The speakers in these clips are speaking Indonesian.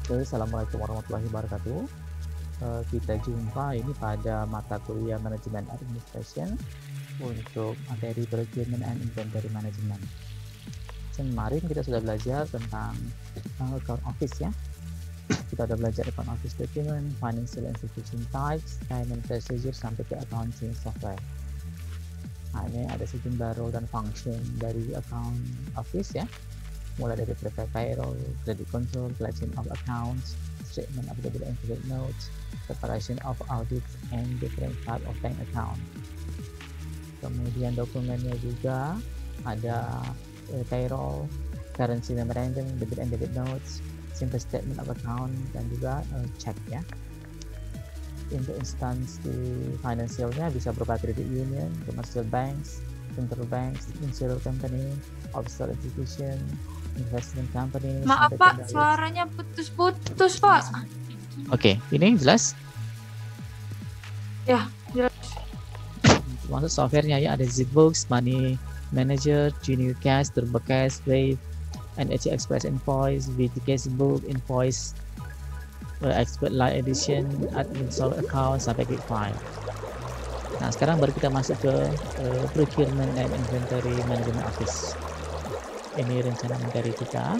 Assalamualaikum warahmatullahi wabarakatuh. Kita jumpa ini pada mata kuliah Manajemen Administration untuk materi Procurement and Inventory Management. Kemarin kita sudah belajar tentang account office ya. Kita sudah belajar account office document, financial institution types, payment procedure sampai ke accounting software. Nah, ini ada sejumlah role dan function dari account office ya. Mulai dari prepare payroll, credit control, collection of accounts, statement of debit and credit notes, preparation of audits, and different type of bank account. Kemudian dokumennya juga ada payroll, currency memorandum, debit and debit notes, simple statement of account, dan juga check ya. Untuk instance di financialnya bisa berupa credit union, commercial banks, central banks, insurance company, offshore institution, investment company. Maaf Pak, suaranya putus-putus Pak. Oke, ini jelas? Ya, jelas. Maksud softwarenya ya, ada ZBooks, Money Manager, Junior Cash, Turbo Cash, Wave, NHC Express Invoice, VT Cashbook, Invoice, Expert Light Edition, Admin Soul Account, sampai Quick File. Nah, sekarang baru kita masuk ke Procurement and Inventory Management Office. Ini rencana materi kita.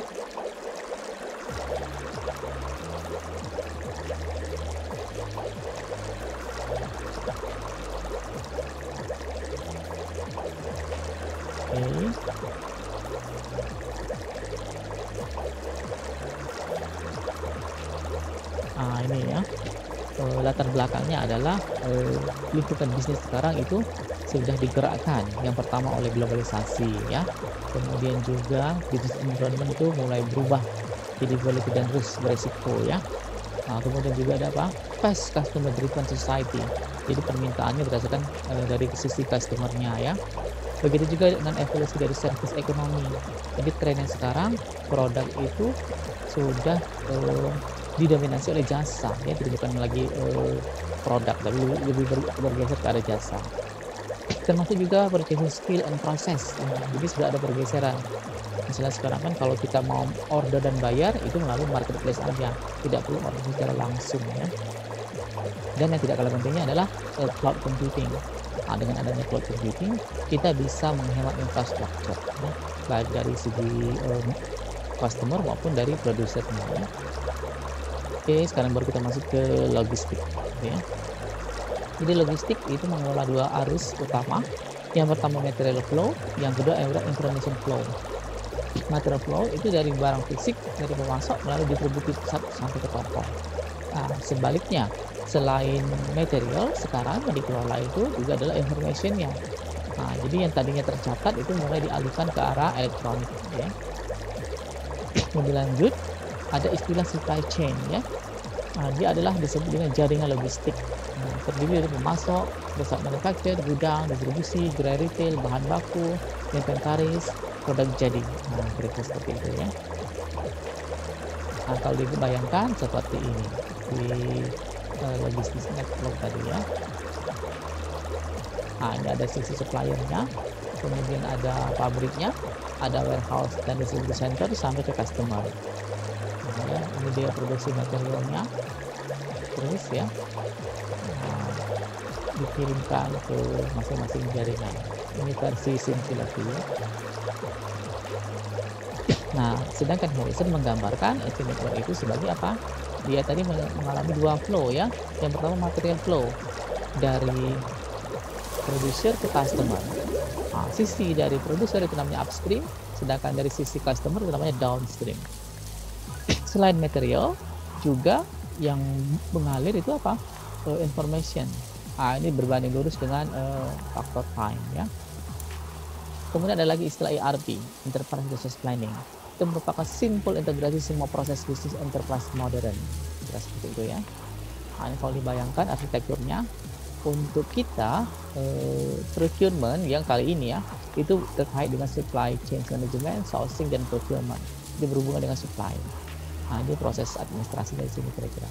Oke. Ini ya. Latar belakangnya adalah lingkungan bisnis sekarang itu sudah digerakkan yang pertama oleh globalisasi ya, kemudian juga business environment itu mulai berubah jadi volatile dan beresiko ya. Kemudian juga ada apa, fast customer driven society, jadi permintaannya berdasarkan dari sisi customernya ya. Begitu juga dengan evolusi dari service ekonomi, jadi trennya sekarang produk itu sudah didominasi oleh jasa ya, jadi bukan lagi produk tapi lebih bergeser ke arah jasa. Termasuk juga purchasing skill and process ya. Jadi sudah ada pergeseran. Misalnya sekarang kan kalau kita mau order dan bayar itu melalui marketplace aja, tidak perlu order secara langsung ya. Dan yang tidak kalah pentingnya adalah cloud computing. Dengan adanya cloud computing kita bisa menghemat infrastruktur ya, baik dari segi customer maupun dari produsernya ya. Oke, sekarang baru kita masuk ke logistik ya. Jadi logistik itu mengelola dua arus utama. Yang pertama material flow, yang kedua information flow. Material flow itu dari barang fisik, dari pemasok melalui distribusi pusat sampai ke toko. Sebaliknya, selain material, sekarang yang dikelola itu juga adalah informationnya. Jadi yang tadinya tercatat itu mulai dialihkan ke arah elektronik ya. Lebih lanjut, ada istilah supply chain ya. Dia adalah disebut dengan jaringan logistik. Terdiri dari pemasok, pusat manufaktur, gudang, distribusi, gerai retail, bahan baku, inventaris, produk jadi. Kira-kira seperti itu ya. Kalau dibayangkan seperti ini di logistik network tadi ya. Ini ada sisi suppliernya, kemudian ada pabriknya, ada warehouse dan distribution center sampai ke customer. Ini dia produksi materialnya, terus ya dikirimkan ke masing-masing jaringan. Ini versi simulasi ya. Sedangkan Horizon menggambarkan IT network itu sebagai apa? Dia tadi mengalami dua flow ya. Yang pertama material flow dari producer ke customer. Sisi dari producer itu namanya upstream, sedangkan dari sisi customer itu namanya downstream. Selain material juga yang mengalir itu apa? Information. Ini berbanding lurus dengan faktor time ya. Kemudian ada lagi istilah ERP, Enterprise Resource Planning. Itu merupakan simple integrasi semua proses bisnis enterprise modern. Kira seperti itu ya. Ini kalau dibayangkan arsitekturnya untuk kita procurement yang kali ini ya, itu terkait dengan supply chain management, sourcing dan procurement. Itu berhubungan dengan supply. Ini proses administrasi dari sini kira-kira.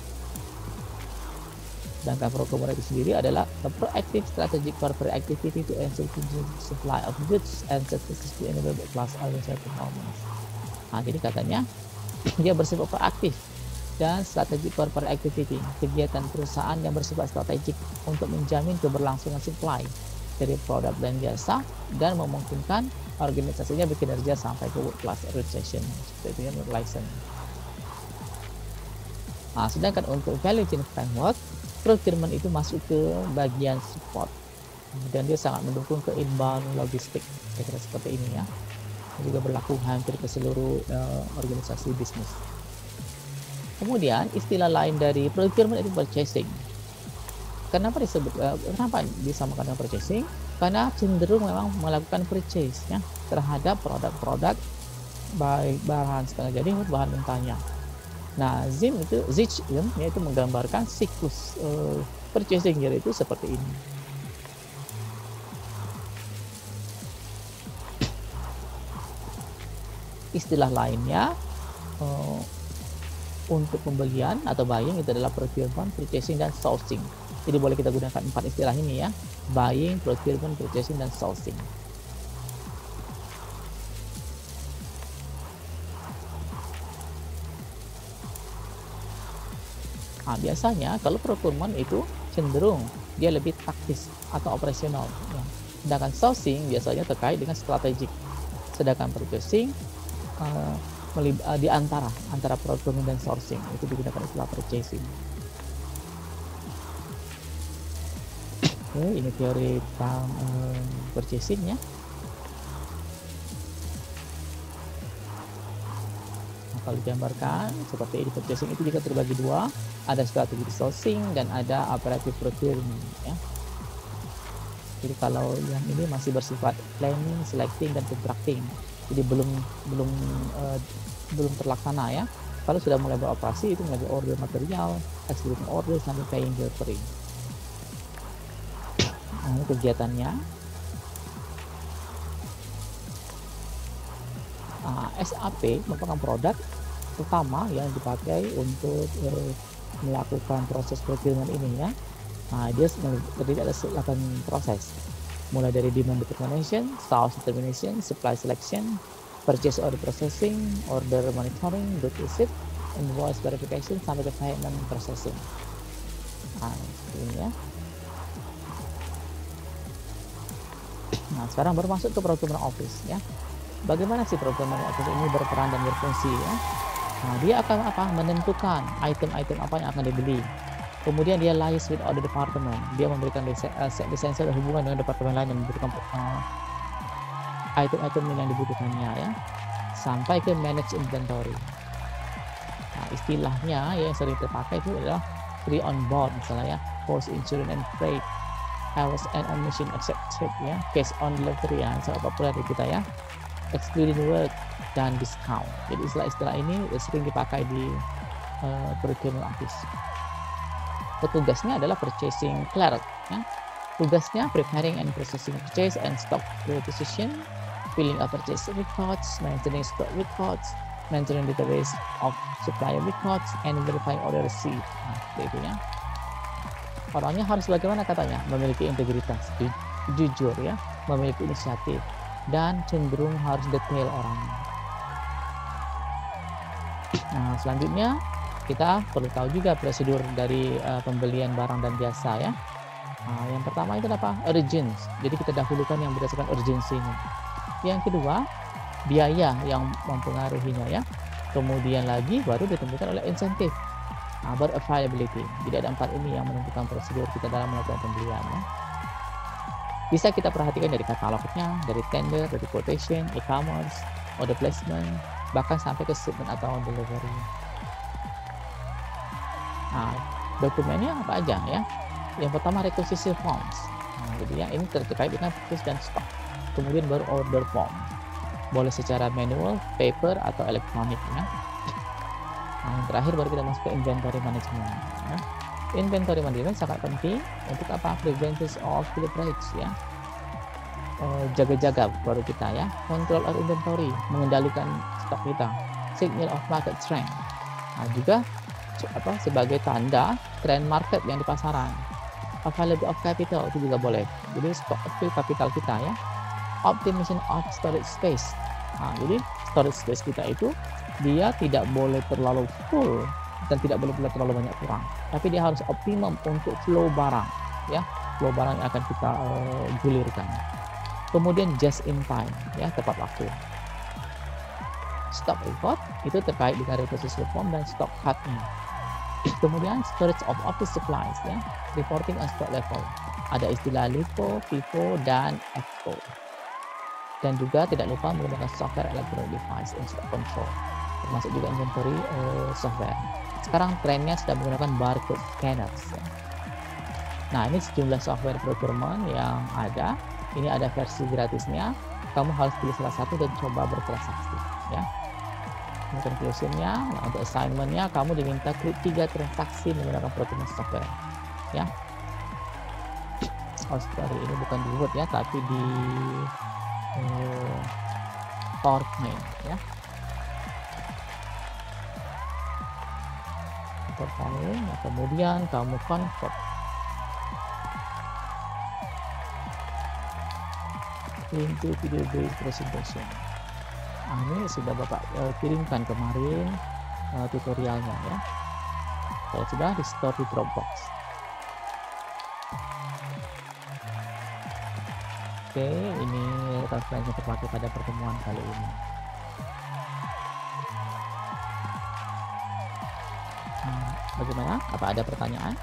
Sedangkan procurement itu sendiri adalah a proactive strategic corporate activity to ensure supply of goods and services to enable class organization performance. Jadi katanya dia bersifat proaktif dan strategi corporate activity, kegiatan perusahaan yang bersifat strategik untuk menjamin keberlangsungan supply dari produk dan jasa dan memungkinkan organisasinya bekerja sampai ke world class organization, seperti itu license. Nah, sedangkan untuk value chain framework, procurement itu masuk ke bagian support dan dia sangat mendukung ke inbound logistik, kira-kira seperti ini ya. Juga berlaku hampir ke seluruh organisasi bisnis. Kemudian istilah lain dari procurement itu purchasing. Kenapa disamakan dengan purchasing? Karena cenderung memang melakukan purchase ya terhadap produk-produk baik bahan setengah jadi maupun bahan mentahnya. Nah, ZIM yaitu menggambarkan siklus purchasing yaitu seperti ini. Istilah lainnya untuk pembelian atau buying itu adalah procurement, purchasing, dan sourcing. Jadi boleh kita gunakan 4 istilah ini ya: buying, procurement, purchasing, dan sourcing. Nah, biasanya kalau procurement itu cenderung dia lebih taktis atau operasional ya. Sedangkan sourcing biasanya terkait dengan strategik. Sedangkan purchasing di antara procurement dan sourcing itu digunakan istilah purchasing. Oke, ini teori tentang purchasing ya. Nah, kalau digambarkan seperti ini, purchasing itu juga terbagi dua, ada strategic sourcing dan ada operative procurement ya. Jadi kalau yang ini masih bersifat planning, selecting, dan contracting. Jadi belum terlaksana ya. Kalau sudah mulai beroperasi itu mulai order material, executing order sampai paying delivery. Nah, ini kegiatannya. SAP merupakan produk utama yang dipakai untuk melakukan proses procurement ini ya. Nah, dia terdiri ada 8 proses. Mulai dari demand determination, source determination, supply selection, purchase order processing, order monitoring, good receipt, invoice verification, sampai ke payment processing. Nah, ini ya. Nah, sekarang baru masuk ke procurement office ya. Bagaimana sih procurement office ini berperan dan berfungsi ya? Nah, dia akan menentukan item-item apa yang akan dibeli. Kemudian dia liaise with other department. Dia memberikan lisensi dan hubungan dengan departemen lain yang memberikan item-item yang dibutuhkannya ya. Sampai ke manage inventory. Nah, istilahnya yang sering terpakai itu adalah free on board misalnya ya, post insurance and freight, hours and admission accepted ya, cash on delivery ya, sangat populer di kita ya, excluding work dan discount. Jadi istilah-istilah ini sering dipakai di procurement office. Petugasnya adalah purchasing clerk ya. Tugasnya preparing and processing purchase and stock requisition, filling up purchase records, maintaining stock records, maintaining database of supplier records, and verifying order receipt. Nah, itu ya. Orangnya harus bagaimana katanya? Memiliki integritas, jujur ya, memiliki inisiatif, dan cenderung harus detail orangnya. Nah, selanjutnya kita perlu tahu juga prosedur dari pembelian barang dan jasa ya. Nah, yang pertama itu apa? Urgence. Jadi kita dahulukan yang berdasarkan urgensinya. Yang kedua, biaya yang mempengaruhinya ya. Kemudian lagi baru ditentukan oleh insentif. Nah, baru availability. Jadi ada 4 ini yang menentukan prosedur kita dalam melakukan pembelian ya. Bisa kita perhatikan dari katalognya, dari tender, dari quotation, e-commerce, order placement, bahkan sampai ke shipment atau delivery. Nah, dokumennya apa aja ya? Yang pertama requisition forms. Nah, jadi ya ini terkait dengan purchase dan stock. Kemudian baru order form. Boleh secara manual, paper, atau elektronik ya. Nah, yang terakhir baru kita masuk ke inventory management. Ya. Inventory management sangat penting untuk apa? Prevention of leakage ya. Jaga-jaga baru kita ya. Control of inventory, mengendalikan stok kita. Signal of market trend. Nah, juga sebagai tanda trend market yang di pasaran. Availability of capital itu juga boleh. Jadi stok capital kita ya. Optimization of storage space. Nah, jadi storage space kita itu dia tidak boleh terlalu full dan tidak boleh pula terlalu banyak kurang. Tapi dia harus optimum untuk flow barang, ya, flow barang yang akan kita gulirkan. Kemudian just in time, ya, tepat waktu. Stock record itu terkait dengan repository form dan stock cutting. Kemudian storage of office supplies, ya, reporting on stock level. Ada istilah LIFO, FIFO, dan EXPO. Dan juga tidak lupa menggunakan software electronic device and stock control, termasuk juga inventory software. Sekarang trennya sudah menggunakan barcode scanners. Ya. Nah, ini sejumlah software procurement yang ada. Ini ada versi gratisnya. Kamu harus pilih salah satu dan coba bertransaksi. Ya. Ini conclusionnya. Nah, untuk assignmentnya kamu diminta klik 3 transaksi menggunakan procurement software. Ya. Oh, sorry, ini bukan di Word ya, tapi di PowerPoint, ya. PowerPoint. Nah, kemudian kamu convert into video based presentation. Nah, ini sudah Bapak kirimkan kemarin tutorialnya, ya. Kalau sudah, di store di Dropbox. Oke, ini referensi yang terpakai pada pertemuan kali ini. Bagaimana? Apa ada pertanyaan?